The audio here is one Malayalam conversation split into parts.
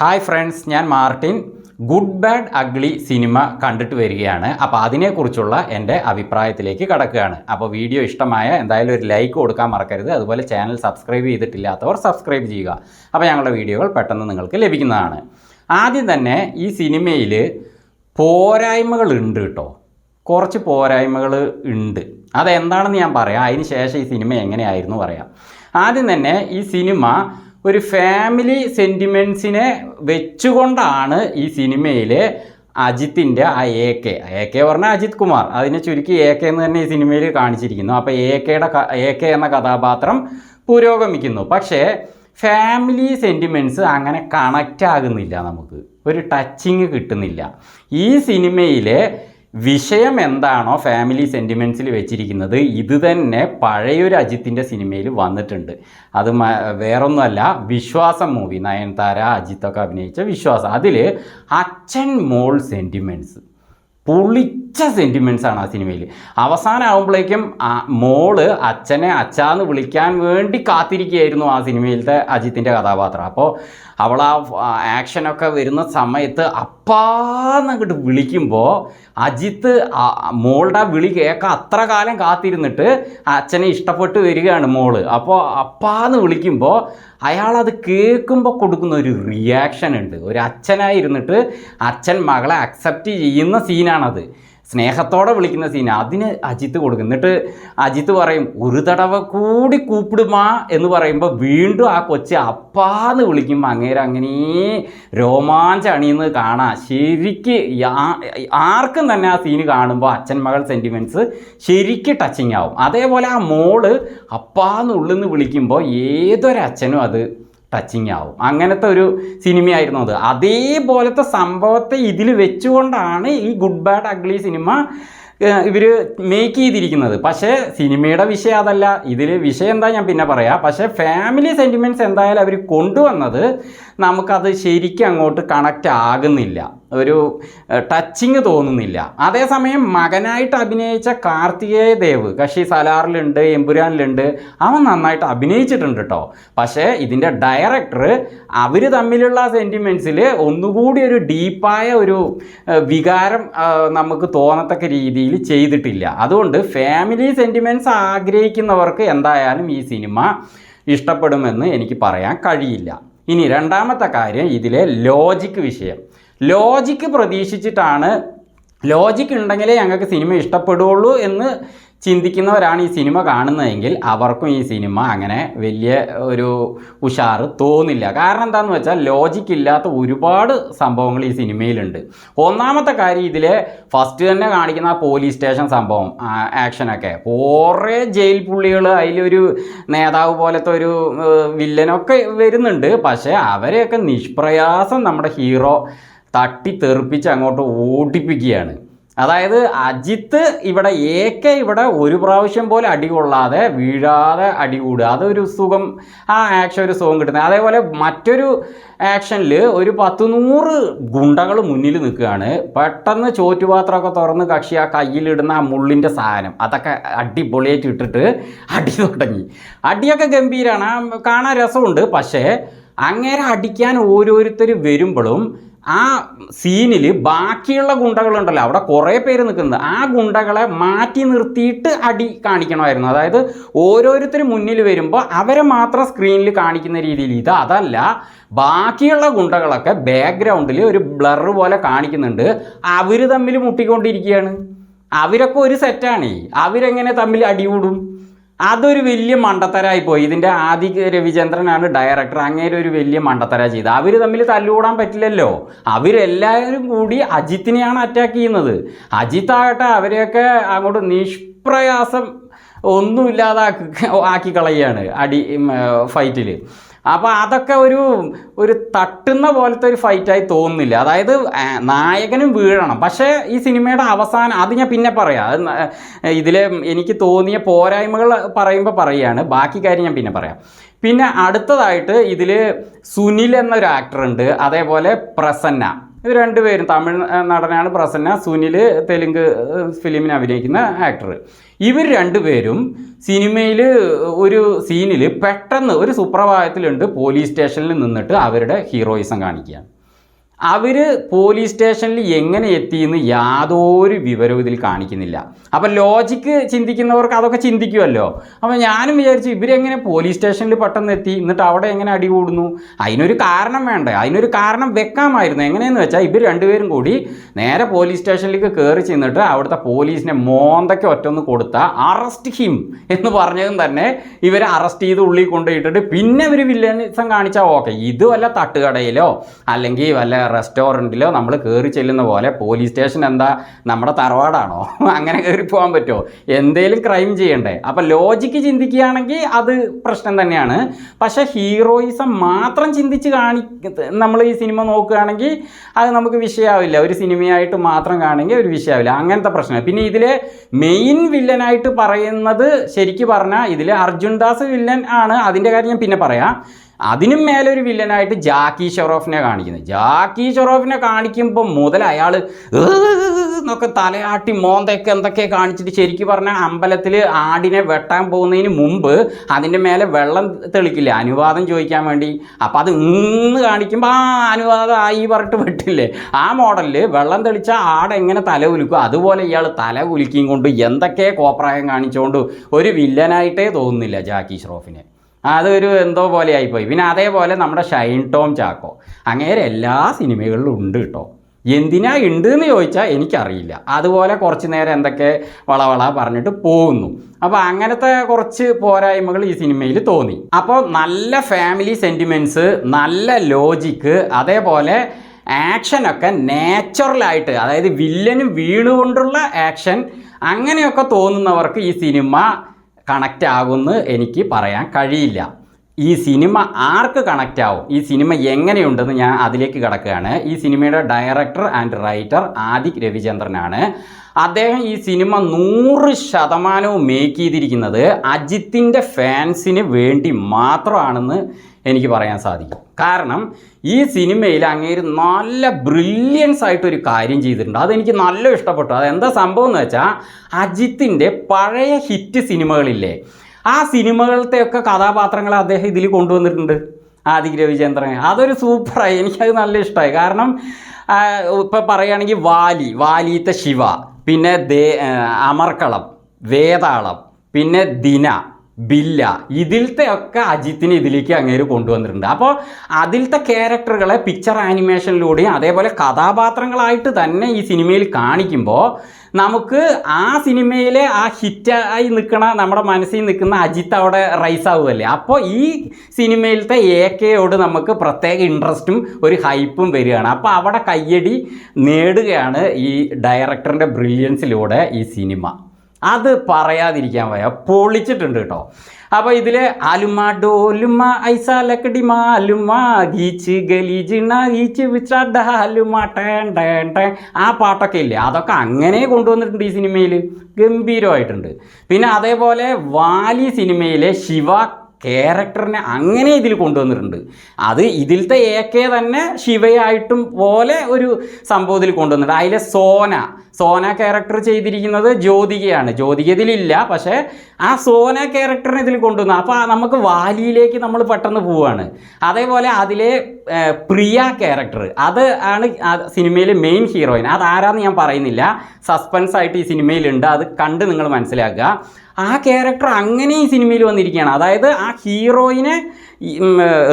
ഹായ് ഫ്രണ്ട്സ്, ഞാൻ Martin. Good bad ugly cinema കണ്ടിട്ട് വരികയാണ്. അപ്പോൾ അതിനെക്കുറിച്ചുള്ള എൻ്റെ അഭിപ്രായത്തിലേക്ക് കടക്കുകയാണ്. അപ്പോൾ വീഡിയോ ഇഷ്ടമായ എന്തായാലും ഒരു ലൈക്ക് കൊടുക്കാൻ മറക്കരുത്. അതുപോലെ ചാനൽ സബ്സ്ക്രൈബ് ചെയ്തിട്ടില്ലാത്തവർ സബ്സ്ക്രൈബ് ചെയ്യുക. അപ്പോൾ ഞങ്ങളുടെ വീഡിയോകൾ പെട്ടെന്ന് നിങ്ങൾക്ക് ലഭിക്കുന്നതാണ്. ആദ്യം തന്നെ ഈ സിനിമയിൽ പോരായ്മകളുണ്ട് കേട്ടോ. കുറച്ച് പോരായ്മകൾ ഉണ്ട്. അതെന്താണെന്ന് ഞാൻ പറയാം. അതിന് ശേഷം ഈ സിനിമ എങ്ങനെയായിരുന്നു പറയാം. ആദ്യം തന്നെ ഈ സിനിമ ഒരു ഫാമിലി സെൻറ്റിമെൻറ്റ്സിനെ വെച്ചുകൊണ്ടാണ് ഈ സിനിമയിൽ അജിത്തിൻ്റെ ആ എ കെ പറഞ്ഞാൽ അജിത് കുമാർ, അതിനെ ചുരുക്കി എ കെ എന്ന് തന്നെ ഈ സിനിമയിൽ കാണിച്ചിരിക്കുന്നു. അപ്പോൾ എ കെ എന്ന കഥാപാത്രം പുരോഗമിക്കുന്നു. പക്ഷേ ഫാമിലി സെൻറ്റിമെൻറ്റ്സ് അങ്ങനെ കണക്റ്റ് ആകുന്നില്ല, നമുക്ക് ഒരു ടച്ചിങ് കിട്ടുന്നില്ല. ഈ സിനിമയിലെ വിഷയം എന്താണോ ഫാമിലി സെൻറ്റിമെൻറ്റ്സിൽ വെച്ചിരിക്കുന്നത്, ഇത് തന്നെ പഴയൊരു അജിത്തിൻ്റെ സിനിമയിൽ വന്നിട്ടുണ്ട്. അത് വേറൊന്നുമല്ല, വിശ്വാസം മൂവി, നയൻതാര അജിത്തൊക്കെ അഭിനയിച്ച വിശ്വാസം. അതിൽ അച്ഛൻ മോൾ സെൻറ്റിമെൻറ്റ്സ്, പൊളിച്ച സെൻറ്റിമെൻറ്റ്സ് ആണ് ആ സിനിമയിൽ. അവസാനമാകുമ്പോഴേക്കും മോള് അച്ഛനെ അച്ഛാന്ന് വിളിക്കാൻ വേണ്ടി കാത്തിരിക്കുകയായിരുന്നു ആ സിനിമയിലത്തെ അജിത്തിൻ്റെ കഥാപാത്രം. അപ്പോൾ അവൾ ആ ആക്ഷനൊക്കെ വരുന്ന സമയത്ത് അപ്പാന്നങ്ങോട്ട് വിളിക്കുമ്പോൾ അജിത്ത് മോളുടെ വിളി കേൾക്കാൻ അത്ര കാലം കാത്തിരുന്നിട്ട് അച്ഛനെ ഇഷ്ടപ്പെട്ട് വരികയാണ് മോള്. അപ്പോൾ അപ്പാന്ന് വിളിക്കുമ്പോൾ അയാളത് കേൾക്കുമ്പോൾ കൊടുക്കുന്ന ഒരു റിയാക്ഷൻ ഉണ്ട്. ഒരു അച്ഛനായിരുന്നിട്ട് അച്ഛൻ മകളെ അക്സെപ്റ്റ് ചെയ്യുന്ന സീനാണത്. സ്നേഹത്തോടെ വിളിക്കുന്ന സീൻ, അതിന് അജിത്ത് കൊടുക്കും. എന്നിട്ട് അജിത്ത് പറയും, ഒരു തടവ കൂടി കൂപ്പിടുമാ എന്ന് പറയുമ്പോൾ വീണ്ടും ആ കൊച്ച് അപ്പാന്ന് വിളിക്കുമ്പോൾ അങ്ങനെ രോമാഞ്ചം അണിയുന്നത് കാണാം. ശരിക്ക് ആർക്കും തന്നെ ആ സീന് കാണുമ്പോൾ അച്ഛൻ മകൾ സെൻറ്റിമെൻറ്റ്സ് ശരിക്ക് ടച്ചിങ് ആവും. അതേപോലെ ആ മോള് അപ്പാന്ന് ഉള്ളിൽ നിന്ന് വിളിക്കുമ്പോൾ ഏതൊരച്ഛനും അത് ടച്ചിങ് ആവും. അങ്ങനത്തെ ഒരു സിനിമയായിരുന്നു അത്. അതേപോലത്തെ സംഭവത്തെ ഇതിൽ വെച്ചുകൊണ്ടാണ് ഈ ഗുഡ് ബാഡ് അഗ്ലി സിനിമ ഇവർ മേക്ക് ചെയ്തിരിക്കുന്നത്. പക്ഷേ സിനിമയുടെ വിഷയം അതല്ല. ഇതിൽ വിഷയം എന്താ ഞാൻ പിന്നെ പറയാം. പക്ഷേ ഫാമിലി സെൻറ്റിമെൻറ്റ്സ് എന്തായാലും അവർ കൊണ്ടുവന്നത് നമുക്കത് ശരിക്കും അങ്ങോട്ട് കണക്റ്റ് ആകുന്നില്ല, ഒരു ടച്ചിങ് തോന്നുന്നില്ല. അതേസമയം മകനായിട്ട് അഭിനയിച്ച കാർത്തികേയ ദേവ്, കക്ഷി സലാറിലുണ്ട്, എമ്പുരാനിലുണ്ട്, അവൻ നന്നായിട്ട് അഭിനയിച്ചിട്ടുണ്ട് കേട്ടോ. പക്ഷേ ഇതിൻ്റെ ഡയറക്ടർ അവർ തമ്മിലുള്ള സെൻറ്റിമെൻറ്റ്സിൽ ഒന്നുകൂടി ഒരു ഡീപ്പായ ഒരു വികാരം നമുക്ക് തോന്നത്തക്ക രീതിയിൽ ചെയ്തിട്ടില്ല. അതുകൊണ്ട് ഫാമിലി സെൻറ്റിമെൻറ്റ്സ് ആഗ്രഹിക്കുന്നവർക്ക് എന്തായാലും ഈ സിനിമ ഇഷ്ടപ്പെടുമെന്ന് എനിക്ക് പറയാൻ കഴിയില്ല. ഇനി രണ്ടാമത്തെ കാര്യം, ഇതിലെ ലോജിക്ക് വിഷയം. ലോജിക്ക് പ്രതീക്ഷിച്ചിട്ടാണ്, ലോജിക്ക് ഉണ്ടെങ്കിലേ ഞങ്ങൾക്ക് സിനിമ ഇഷ്ടപ്പെടുകയുള്ളൂ എന്ന് ചിന്തിക്കുന്നവരാണ് ഈ സിനിമ കാണുന്നതെങ്കിൽ അവർക്കും ഈ സിനിമ അങ്ങനെ വലിയ ഒരു ഉഷാറ് തോന്നില്ല. കാരണം എന്താണെന്ന് വെച്ചാൽ ലോജിക്ക് ഇല്ലാത്ത ഒരുപാട് സംഭവങ്ങൾ ഈ സിനിമയിലുണ്ട്. ഒന്നാമത്തെ കാര്യം, ഇതിലെ ഫസ്റ്റ് തന്നെ കാണിക്കുന്ന ആ പോലീസ് സ്റ്റേഷൻ സംഭവം, ആക്ഷനൊക്കെ കുറേ ജയിൽ പുള്ളികൾ, അതിലൊരു നേതാവ് പോലത്തെ ഒരു വില്ലനൊക്കെ വരുന്നുണ്ട്. പക്ഷേ അവരെയൊക്കെ നിഷ്പ്രയാസം നമ്മുടെ ഹീറോ തട്ടിത്തെറിപ്പിച്ച് അങ്ങോട്ട് ഓടിപ്പിക്കുകയാണ്. അതായത് അജിത്ത് ഇവിടെ ഇവിടെ ഒരു പ്രാവശ്യം പോലെ അടികൊള്ളാതെ വീഴാതെ അടികൂടുക, അതൊരു സുഖം, ആ ആക്ഷൻ ഒരു സുഖം കിട്ടുന്നത്. അതേപോലെ മറ്റൊരു ആക്ഷനിൽ ഒരു 100 ഗുണ്ടകൾ മുന്നിൽ നിൽക്കുകയാണ്. പെട്ടെന്ന് ചോറ്റുപാത്രമൊക്കെ തുറന്ന് കക്ഷി ആ കയ്യിലിടുന്ന ആ മുള്ളിൻ്റെ സാധനം അതൊക്കെ അടിപൊളിയായിട്ട് ഇട്ടിട്ട് അടി തുടങ്ങി. അടിയൊക്കെ ഗംഭീരമാണ്, കാണാൻ രസമുണ്ട്. പക്ഷേ അങ്ങനെ അടിക്കാൻ ഓരോരുത്തർ വരുമ്പോഴും ആ സീനിൽ ബാക്കിയുള്ള ഗുണ്ടകളുണ്ടല്ലോ, അവിടെ കുറേ പേര് നിൽക്കുന്നത്, ആ ഗുണ്ടകളെ മാറ്റി നിർത്തിയിട്ട് അടി കാണിക്കണമായിരുന്നു. അതായത് ഓരോരുത്തർ മുന്നിൽ വരുമ്പോൾ അവരെ മാത്രം സ്ക്രീനിൽ കാണിക്കുന്ന രീതിയിൽ. അതല്ല, ബാക്കിയുള്ള ഗുണ്ടകളൊക്കെ ബാക്ക്ഗ്രൗണ്ടിൽ ഒരു ബ്ലർ പോലെ കാണിക്കുന്നുണ്ട്. അവർ തമ്മിൽ മുട്ടിക്കൊണ്ടിരിക്കുകയാണ്. അവരൊക്കെ ഒരു സെറ്റാണ്. അവരെങ്ങനെ തമ്മിൽ അടികൂടും? അതൊരു വലിയ മണ്ടത്തരായിപ്പോയി. ഇതിൻ്റെ ആദിക് രവിചന്ദ്രനാണ് ഡയറക്ടർ. അങ്ങനെ ഒരു വലിയ മണ്ടത്തര ചെയ്ത് അവർ തമ്മിൽ തല്ലുകൂടാൻ പറ്റില്ലല്ലോ. അവരെല്ലാവരും കൂടി അജിത്തിനെയാണ് അറ്റാക്ക് ചെയ്യുന്നത്. അജിത്താകട്ടെ അവരെയൊക്കെ അങ്ങോട്ട് നിഷ്പ്രയാസം ആക്കി കളയുകയാണ് ഫൈറ്റിൽ. അപ്പോൾ അതൊക്കെ ഒരു തട്ടുന്ന പോലത്തെ ഒരു ഫൈറ്റായി തോന്നുന്നില്ല. അതായത് നായകനും വീഴണം. പക്ഷേ ഈ സിനിമയുടെ അവസാനം, അത് ഞാൻ പിന്നെ പറയാം. ഇതിലെ എനിക്ക് തോന്നിയ പോരായ്മകൾ പറയുകയാണ്. ബാക്കി കാര്യം ഞാൻ പിന്നെ പറയാം. പിന്നെ അടുത്തതായിട്ട് ഇതിൽ സുനിൽ എന്നൊരു ആക്ടറുണ്ട്, അതേപോലെ പ്രസന്ന. ഇത് രണ്ടുപേരും തമിഴ് നടനാണ് പ്രസന്ന, സുനിൽ തെലുങ്ക് ഫിലിമിന് അഭിനയിക്കുന്ന ആക്ടർ. ഇവർ രണ്ടുപേരും സിനിമയിൽ ഒരു സീനിൽ പെട്ടെന്ന് ഒരു സുപ്രഭാതത്തിലുണ്ട് പോലീസ് സ്റ്റേഷനിൽ നിന്നിട്ട് അവരുടെ ഹീറോയിസം കാണിക്കുകയാണ്. അവർ പോലീസ് സ്റ്റേഷനിൽ എങ്ങനെ എത്തിയെന്ന് യാതൊരു വിവരവും ഇതിൽ കാണിക്കുന്നില്ല. അപ്പം ലോജിക്ക് ചിന്തിക്കുന്നവർക്ക് അതൊക്കെ ചിന്തിക്കുമല്ലോ. അപ്പോൾ ഞാനും വിചാരിച്ചു ഇവരെങ്ങനെ പോലീസ് സ്റ്റേഷനിൽ പെട്ടെന്ന് എത്തി, എന്നിട്ട് അവിടെ എങ്ങനെ അടികൂടുന്നു? അതിനൊരു കാരണം വേണ്ടേ? അതിനൊരു കാരണം വെക്കാമായിരുന്നു. എങ്ങനെയെന്ന് വെച്ചാൽ ഇവർ രണ്ടുപേരും കൂടി നേരെ പോലീസ് സ്റ്റേഷനിലേക്ക് കയറി ചെന്നിട്ട് അവിടുത്തെ പോലീസിനെ മോന്തയ്ക്ക് ഒറ്റൊന്ന് കൊടുത്താൽ അറസ്റ്റ് ഹിം എന്ന് പറഞ്ഞതും തന്നെ ഇവരെ അറസ്റ്റ് ചെയ്ത് ഉള്ളിൽ കൊണ്ടുപോയിട്ടിട്ട് പിന്നെ ഇവർ വില്ലനിസം കാണിച്ചാൽ ഓക്കെ. ഇത് വല്ല തട്ടുകടയിലോ അല്ലെങ്കിൽ വല്ല റെസ്റ്റോറൻറ്റിലോ നമ്മൾ കയറി ചെല്ലുന്ന പോലെ പോലീസ് സ്റ്റേഷൻ എന്താ നമ്മുടെ തറവാടാണോ? അങ്ങനെ കയറി പോകാൻ പറ്റുമോ? എന്തേലും ക്രൈം ചെയ്യണ്ടേ? അപ്പം ലോജിക്ക് ചിന്തിക്കുകയാണെങ്കിൽ അത് പ്രശ്നം തന്നെയാണ്. പക്ഷേ ഹീറോയിസം മാത്രം ചിന്തിച്ച് നമ്മൾ ഈ സിനിമ നോക്കുകയാണെങ്കിൽ അത് നമുക്ക് വിഷയമാവില്ല. ഒരു സിനിമയായിട്ട് മാത്രം കാണുമെങ്കിൽ ഒരു വിഷയമാവില്ല. അങ്ങനത്തെ പ്രശ്നം. പിന്നെ ഇതിലെ മെയിൻ വില്ലനായിട്ട് പറയുന്നത് ശരിക്കും പറഞ്ഞാൽ ഇതിൽ അർജുൻ ദാസ് വില്ലൻ ആണ്. അതിൻ്റെ കാര്യം ഞാൻ പിന്നെ പറയാം. അതിനും മേലെ ഒരു വില്ലനായിട്ട് ജാക്കി ഷെറോഫിനെ കാണിക്കുന്നത്. ജാക്കി ഷെറോഫിനെ കാണിക്കുമ്പോൾ മുതൽ അയാൾ എന്നൊക്കെ തലയാട്ടി മോന്തയൊക്കെ എന്തൊക്കെ കാണിച്ചിട്ട് ശരിക്കും പറഞ്ഞാൽ അമ്പലത്തിൽ ആടിനെ വെട്ടാൻ പോകുന്നതിന് മുമ്പ് അതിൻ്റെ മേലെ വെള്ളം തെളിക്കില്ലേ അനുവാദം ചോദിക്കാൻ വേണ്ടി. അപ്പോൾ അത് കാണിക്കുമ്പോൾ അനുവാദം ആയി പറഞ്ഞിട്ട് വെട്ടില്ലേ, ആ മോഡലിൽ വെള്ളം തെളിച്ച ആട് എങ്ങനെ തല കുലുക്കും അതുപോലെ ഇയാൾ തല കുലുക്കിയും കൊണ്ട് എന്തൊക്കെ കോപ്രായം കാണിച്ചുകൊണ്ട് ഒരു വില്ലനായിട്ടേ തോന്നുന്നില്ല ജാക്കി ഷെറോഫിനെ. അതൊരു എന്തോ പോലെ ആയിപ്പോയി. പിന്നെ അതേപോലെ നമ്മുടെ ഷൈൻ ടോം ചാക്കോ അങ്ങേരെ എല്ലാ സിനിമകളിലും ഉണ്ട് കേട്ടോ. എന്തിനാ ഉണ്ട് എന്ന് ചോദിച്ചാൽ എനിക്കറിയില്ല. അതുപോലെ കുറച്ച് നേരം എന്തൊക്കെ വളവള പറഞ്ഞിട്ട് പോകുന്നു. അപ്പോൾ അങ്ങനത്തെ കുറച്ച് പോരായ്മകൾ ഈ സിനിമയിൽ തോന്നി. അപ്പോൾ നല്ല ഫാമിലി സെൻറ്റിമെൻറ്റ്സ്, നല്ല ലോജിക്ക്, അതേപോലെ ആക്ഷനൊക്കെ നാച്ചുറലായിട്ട്, അതായത് വില്ലന് വീണുകൊണ്ടുള്ള ആക്ഷൻ അങ്ങനെയൊക്കെ തോന്നുന്നവർക്ക് ഈ സിനിമ കണക്റ്റ് ആകുമെന്ന് എനിക്ക് പറയാൻ കഴിയില്ല. ഈ സിനിമ ആർക്ക് കണക്റ്റ് ആവും, ഈ സിനിമ എങ്ങനെയുണ്ടെന്ന് ഞാൻ അതിലേക്ക് കിടക്കുകയാണ്. ഈ സിനിമയുടെ ഡയറക്ടർ ആൻഡ് റൈറ്റർ ആദിക് രവിചന്ദ്രനാണ്. അദ്ദേഹം ഈ സിനിമ 100% മേക്ക് ചെയ്തിരിക്കുന്നത് അജിത്തിൻ്റെ ഫാൻസിന് വേണ്ടി മാത്രമാണെന്ന് എനിക്ക് പറയാൻ സാധിക്കും. കാരണം ഈ സിനിമയിൽ അങ്ങേര് നല്ല ബ്രില്യൻസ് ആയിട്ടൊരു കാര്യം ചെയ്തിട്ടുണ്ട്. അതെനിക്ക് നല്ല ഇഷ്ടപ്പെട്ടു. അതെന്താ സംഭവം എന്ന് വെച്ചാൽ അജിത്തിൻ്റെ പഴയ ഹിറ്റ് സിനിമകളില്ലേ, ആ സിനിമകളത്തെയൊക്കെ കഥാപാത്രങ്ങളെ അദ്ദേഹം ഇതിൽ കൊണ്ടുവന്നിട്ടുണ്ട്, ആദിക് രവിചന്ദ്രൻ. അതൊരു സൂപ്പറായി, എനിക്കത് നല്ല ഇഷ്ടമായി. കാരണം ഇപ്പം പറയുകയാണെങ്കിൽ വാലിത്തെ ശിവ, പിന്നെ അമർക്കളം, വേതാളം, പിന്നെ ദിന, ബില്ല, ഇതിലത്തെ ഒക്കെ അജിത്തിനെ ഇതിലേക്ക് അങ്ങേര് കൊണ്ടുവന്നിട്ടുണ്ട്. അപ്പോൾ അതിലത്തെ ക്യാരക്ടറുകളെ പിക്ചർ ആനിമേഷനിലൂടെയും അതേപോലെ കഥാപാത്രങ്ങളായിട്ട് തന്നെ ഈ സിനിമയിൽ കാണിക്കുമ്പോൾ നമുക്ക് ആ സിനിമയിലെ ആ ഹിറ്റായി നിൽക്കണ നമ്മുടെ മനസ്സിൽ നിൽക്കുന്ന അജിത്ത് അവിടെ റൈസ് ആവുമല്ലേ. അപ്പോൾ ഈ സിനിമയിലത്തെ AKയോട് നമുക്ക് പ്രത്യേക ഇൻട്രസ്റ്റും ഒരു ഹൈപ്പും വരികയാണ്. അപ്പോൾ അവിടെ കയ്യടി നേടുകയാണ് ഈ ഡയറക്ടറിൻ്റെ ബ്രില്യൻസിലൂടെ ഈ സിനിമ. അത് പറയാതിരിക്കാൻ വയ്യ, പൊളിച്ചിട്ടുണ്ട് കേട്ടോ. അപ്പോൾ ഇതിൽ Aaluma ഡോലുമ ഐസാലക്കടിമ Aaluma ഗീച്ച് ഗലീജിണ ഗീച്ച് വിച്ചാഡ Aaluma turn turn turn, ആ പാട്ടൊക്കെ ഇല്ലേ, അതൊക്കെ അങ്ങനെ കൊണ്ടുവന്നിട്ടുണ്ട് ഈ സിനിമയിൽ, ഗംഭീരമായിട്ടുണ്ട്. പിന്നെ അതേപോലെ വാലി സിനിമയിലെ ശിവ ക്യാരക്ടറിനെ അങ്ങനെ ഇതിൽ കൊണ്ടുവന്നിട്ടുണ്ട്. അത് ഇതിലത്തെ AK തന്നെ ശിവയായിട്ടും പോലെ ഒരു സംഭവത്തിൽ കൊണ്ടുവന്നിട്ടുണ്ട്. അതിലെ സോന ക്യാരക്ടർ ചെയ്തിരിക്കുന്നത് ജ്യോതികയാണ്. ജ്യോതിക ഇതിലില്ല, പക്ഷേ ആ സോന ക്യാരക്ടറിനെ ഇതിൽ കൊണ്ടുവന്നു. അപ്പോൾ നമുക്ക് വാലിയിലേക്ക് നമ്മൾ പെട്ടെന്ന് പോവുകയാണ്. അതേപോലെ അതിലെ പ്രിയ ക്യാരക്ടർ, അത് ആണ് സിനിമയിലെ മെയിൻ ഹീറോയിൻ. അതാരാന്ന് ഞാൻ പറയുന്നില്ല, സസ്പെൻസ് ആയിട്ട് ഈ സിനിമയിലുണ്ട്, അത് കണ്ട് നിങ്ങൾ മനസ്സിലാക്കുക. ആ ക്യാരക്ടർ അങ്ങനെ ഈ സിനിമയിൽ വന്നിരിക്കുകയാണ്. അതായത് ആ ഹീറോയിനെ,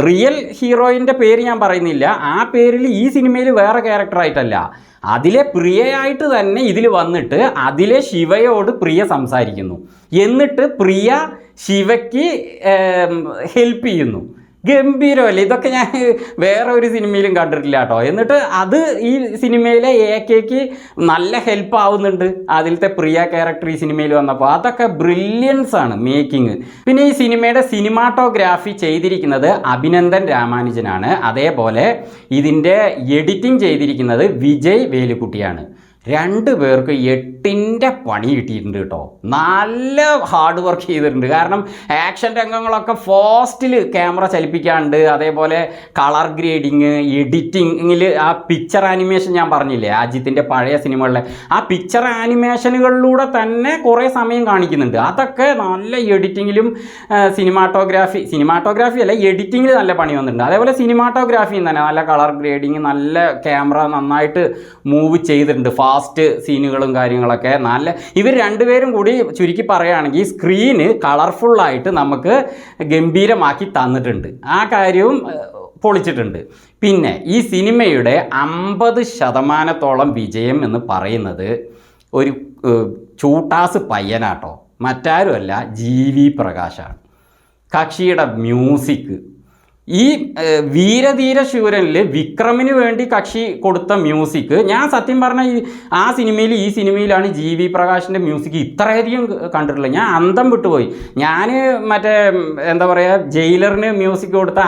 റിയൽ ഹീറോയിൻ്റെ പേര് ഞാൻ പറയുന്നില്ല, ആ പേരിൽ ഈ സിനിമയിൽ വേറെ ക്യാരക്ടറായിട്ടല്ല, അതിലെ പ്രിയയായിട്ട് തന്നെ ഇതിൽ വന്നിട്ട് അതിലെ ശിവയോട് പ്രിയ സംസാരിക്കുന്നു, എന്നിട്ട് പ്രിയ ശിവയ്ക്ക് ഹെൽപ്പ് ചെയ്യുന്നു. ഗംഭീരമല്ലേ? ഇതൊക്കെ ഞാൻ വേറെ ഒരു സിനിമയിലും കണ്ടിട്ടില്ല കേട്ടോ. എന്നിട്ട് അത് ഈ സിനിമയിലെ AKക്ക് നല്ല ഹെൽപ്പ് ആവുന്നുണ്ട്, അതിലത്തെ പ്രിയ ക്യാരക്ടർ ഈ സിനിമയിൽ വന്നപ്പോൾ. അതൊക്കെ ബ്രില്യൻസ് ആണ് മേക്കിങ്. പിന്നെ ഈ സിനിമയുടെ സിനിമാറ്റോഗ്രാഫി ചെയ്തിരിക്കുന്നത് അഭിനന്ദൻ രാമാനുജനാണ്. അതേപോലെ ഇതിൻ്റെ എഡിറ്റിംഗ് ചെയ്തിരിക്കുന്നത് വിജയ് വേലുക്കുട്ടിയാണ്. 2 പേർക്ക് 8ൻ്റെ പണി കിട്ടിയിട്ടുണ്ട് കേട്ടോ. നല്ല ഹാർഡ് വർക്ക് ചെയ്തിട്ടുണ്ട്. കാരണം ആക്ഷൻ രംഗങ്ങളൊക്കെ ഫാസ്റ്റിൽ ക്യാമറ ചലിപ്പിക്കാണ്ട്, അതേപോലെ കളർ ഗ്രേഡിങ്, എഡിറ്റിങ്ങിൽ ആ പിക്ചർ ആനിമേഷൻ ഞാൻ പറഞ്ഞില്ലേ അജിത്തിൻ്റെ പഴയ സിനിമകളിലെ ആ പിക്ചർ ആനിമേഷനുകളിലൂടെ തന്നെ കുറേ സമയം കാണിക്കുന്നുണ്ട്. അതൊക്കെ നല്ല എഡിറ്റിങ്ങിലും സിനിമാറ്റോഗ്രാഫി അല്ല എഡിറ്റിങ്ങിൽ നല്ല പണി വന്നിട്ടുണ്ട്. അതേപോലെ സിനിമാറ്റോഗ്രാഫിയും തന്നെ നല്ല കളർ ഗ്രേഡിങ്, നല്ല ക്യാമറ നന്നായിട്ട് മൂവ് ചെയ്തിട്ടുണ്ട്. ഫാസ്റ്റ് സീനുകളും കാര്യങ്ങളൊക്കെ നല്ല. ഇവർ 2 പേരും കൂടി ചുരുക്കി പറയുകയാണെങ്കിൽ സ്ക്രീന് കളർഫുള്ളായിട്ട് നമുക്ക് ഗംഭീരമാക്കി തന്നിട്ടുണ്ട്. ആ കാര്യവും പൊളിച്ചിട്ടുണ്ട്. പിന്നെ ഈ സിനിമയുടെ 50% വിജയം എന്ന് പറയുന്നത് ഒരു ചൂട്ടാസ് പയ്യനാട്ടോ, മറ്റാരുമല്ല GV പ്രകാശാണ്. കക്ഷിയുടെ മ്യൂസിക്, ഈ വീരധീര ശൂരനിൽ വിക്രമിന് വേണ്ടി കക്ഷി കൊടുത്ത മ്യൂസിക്, ഞാൻ സത്യം പറഞ്ഞാൽ ആ സിനിമയിൽ ഈ സിനിമയിലാണ് GV പ്രകാശിൻ്റെ മ്യൂസിക് ഇത്രയധികം കണ്ടിട്ടില്ല. ഞാൻ അന്തം വിട്ടുപോയി. ഞാൻ മറ്റേ എന്താ പറയുക, ജയിലറിന് മ്യൂസിക് കൊടുത്ത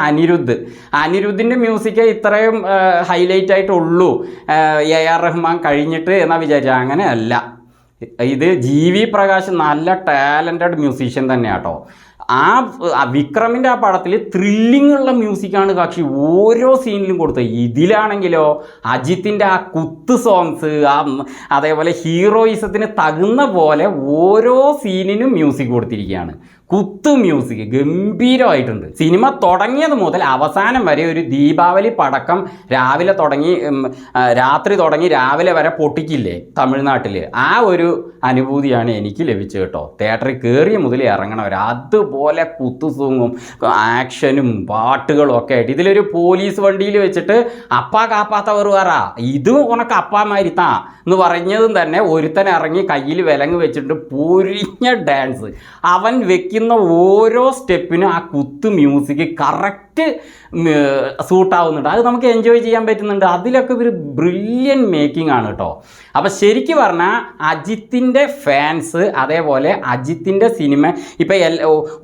അനിരുദ്ധിൻ്റെ മ്യൂസിക്ക് ഇത്രയും ഹൈലൈറ്റ് ആയിട്ടുള്ളൂ AR റഹ്മാൻ കഴിഞ്ഞിട്ട് എന്നാ വിചാരിച്ചാൽ. അങ്ങനെ അല്ല, ഇത് GV പ്രകാശ് നല്ല ടാലൻറ്റഡ് മ്യൂസീഷ്യൻ തന്നെയാട്ടോ. ആ വിക്രമിൻ്റെ ആ പടത്തിൽ ത്രില്ലിംഗ് ഉള്ള മ്യൂസിക്കാണ് കക്ഷി ഓരോ സീനിലും കൊടുത്തത്. ഇതിലാണെങ്കിലോ അജിത്തിൻ്റെ ആ കുത്ത് സോങ്സ്, അതേപോലെ ഹീറോയിസത്തിന് തകുന്ന പോലെ ഓരോ സീനിനും മ്യൂസിക് കൊടുത്തിരിക്കുകയാണ്. കുത്ത് മ്യൂസിക് ഗംഭീരമായിട്ടുണ്ട്. സിനിമ തുടങ്ങിയത് മുതൽ അവസാനം വരെ ഒരു ദീപാവലി പടക്കം രാവിലെ തുടങ്ങി രാത്രി തുടങ്ങി രാവിലെ വരെ പൊട്ടിക്കില്ലേ തമിഴ്നാട്ടിൽ, ആ ഒരു അനുഭൂതിയാണ് എനിക്ക് ലഭിച്ചത് കേട്ടോ. തിയേറ്ററിൽ കയറിയ മുതൽ ഇറങ്ങണവർ അതുപോലെ കുത്തുസൂങ്ങും ആക്ഷനും പാട്ടുകളും ഒക്കെ ആയിട്ട്. ഇതിലൊരു പോലീസ് വണ്ടിയിൽ വെച്ചിട്ട് അപ്പാ കാപ്പാത്തവർ പറ ഇത് ഉനക്ക് അപ്പാമാരിത്താ എന്ന് പറഞ്ഞതും തന്നെ ഒരുത്തൻ ഇറങ്ങി കയ്യിൽ വിലങ്ങ് വെച്ചിട്ട് പൊരിഞ്ഞ ഡാൻസ്. അവൻ വെക്കുന്ന ഓരോ സ്റ്റെപ്പിനും ആ കുത്ത് മ്യൂസിക് കറക്റ്റ് സൂട്ടാവുന്നുണ്ട്. അത് നമുക്ക് എൻജോയ് ചെയ്യാൻ പറ്റുന്നുണ്ട്. അതിലൊക്കെ ഒരു ബ്രില്യൻറ്റ് മേക്കിംഗ് ആണ് കേട്ടോ. അപ്പോൾ ശരിക്കും പറഞ്ഞാൽ അജിത്തിൻ്റെ ഫാൻസ്, അതേപോലെ അജിത്തിൻ്റെ സിനിമ ഇപ്പം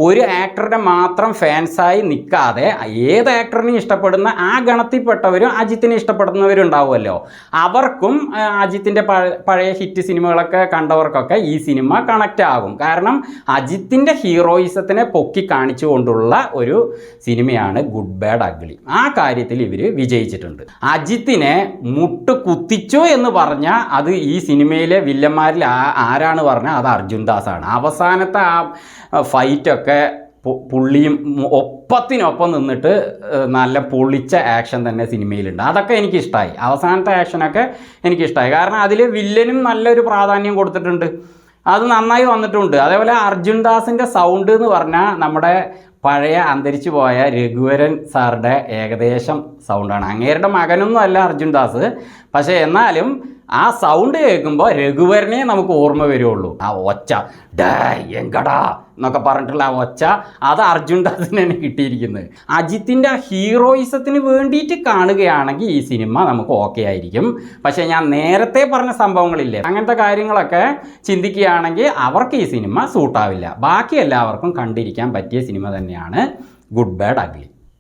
ഒരു ആക്ടറുടെ മാത്രം ഫാൻസായി നിൽക്കാതെ ഏത് ആക്ടറിനെയും ഇഷ്ടപ്പെടുന്ന ആ ഗണത്തിൽപ്പെട്ടവരും അജിത്തിനെ ഇഷ്ടപ്പെടുന്നവരും ഉണ്ടാവുമല്ലോ. അവർക്കും അജിത്തിൻ്റെ പഴയ ഹിറ്റ് സിനിമകളൊക്കെ കണ്ടവർക്കൊക്കെ ഈ സിനിമ കണക്റ്റ് ആകും. കാരണം അജിത്തിൻ്റെ ഹീറോയിസത്തിനെ പൊക്കി കാണിച്ചുകൊണ്ടുള്ള ഒരു സിനിമയാണ് ഗുഡ് ബാഡ് അഗ്ലി. ആ കാര്യത്തിൽ ഇവർ വിജയിച്ചിട്ടുണ്ട്. അജിത്തിനെ മുട്ട് കുത്തിച്ചു എന്ന് പറഞ്ഞാൽ അത് ഈ സിനിമയിലെ വില്ലന്മാരിൽ ആരാണ് പറഞ്ഞാൽ അത് അർജുൻ ദാസാണ്. അവസാനത്തെ ആ ഫൈറ്റൊക്കെ പുള്ളിയും ഒപ്പത്തിനൊപ്പം നിന്നിട്ട് നല്ല പൊളിച്ച ആക്ഷൻ തന്നെ സിനിമയിലുണ്ട്. അതൊക്കെ എനിക്കിഷ്ടമായി. അവസാനത്തെ ആക്ഷനൊക്കെ എനിക്കിഷ്ടമായി. കാരണം അതിൽ വില്ലനും നല്ലൊരു പ്രാധാന്യം കൊടുത്തിട്ടുണ്ട്. അത് നന്നായി വന്നിട്ടുണ്ട്. അതേപോലെ അർജുൻ ദാസിൻ്റെ സൗണ്ട് എന്ന് പറഞ്ഞാൽ നമ്മുടെ പഴയ അന്തരിച്ചു പോയ രഘുവരൻ സാറുടെ ഏകദേശം സൗണ്ടാണ്. അങ്ങേരുടെ മകനൊന്നും അല്ല അർജുൻ ദാസ്, പക്ഷേ എന്നാലും ആ സൗണ്ട് കേൾക്കുമ്പോൾ രഘുവരനെ നമുക്ക് ഓർമ്മ വരുള്ളൂ. ആ ഒച്ച ഡേ എങ്കടാ എന്നൊക്കെ പറഞ്ഞിട്ടുള്ള ആ ഒച്ച, അത് അർജുൻ ദാസിനാണ് കിട്ടിയിരിക്കുന്നത്. അജിത്തിൻ്റെ ഹീറോയിസത്തിന് വേണ്ടിയിട്ട് കാണുകയാണെങ്കിൽ ഈ സിനിമ നമുക്ക് ഓക്കെ ആയിരിക്കും. പക്ഷേ ഞാൻ നേരത്തെ പറഞ്ഞ സംഭവങ്ങളില്ലേ, അങ്ങനത്തെ കാര്യങ്ങളൊക്കെ ചിന്തിക്കുകയാണെങ്കിൽ അവർക്ക് ഈ സിനിമ സൂട്ടാവില്ല. ബാക്കി എല്ലാവർക്കും കണ്ടിരിക്കാൻ പറ്റിയ സിനിമ തന്നെയാണ് ഗുഡ് ബാഡ് അഗ്ലി.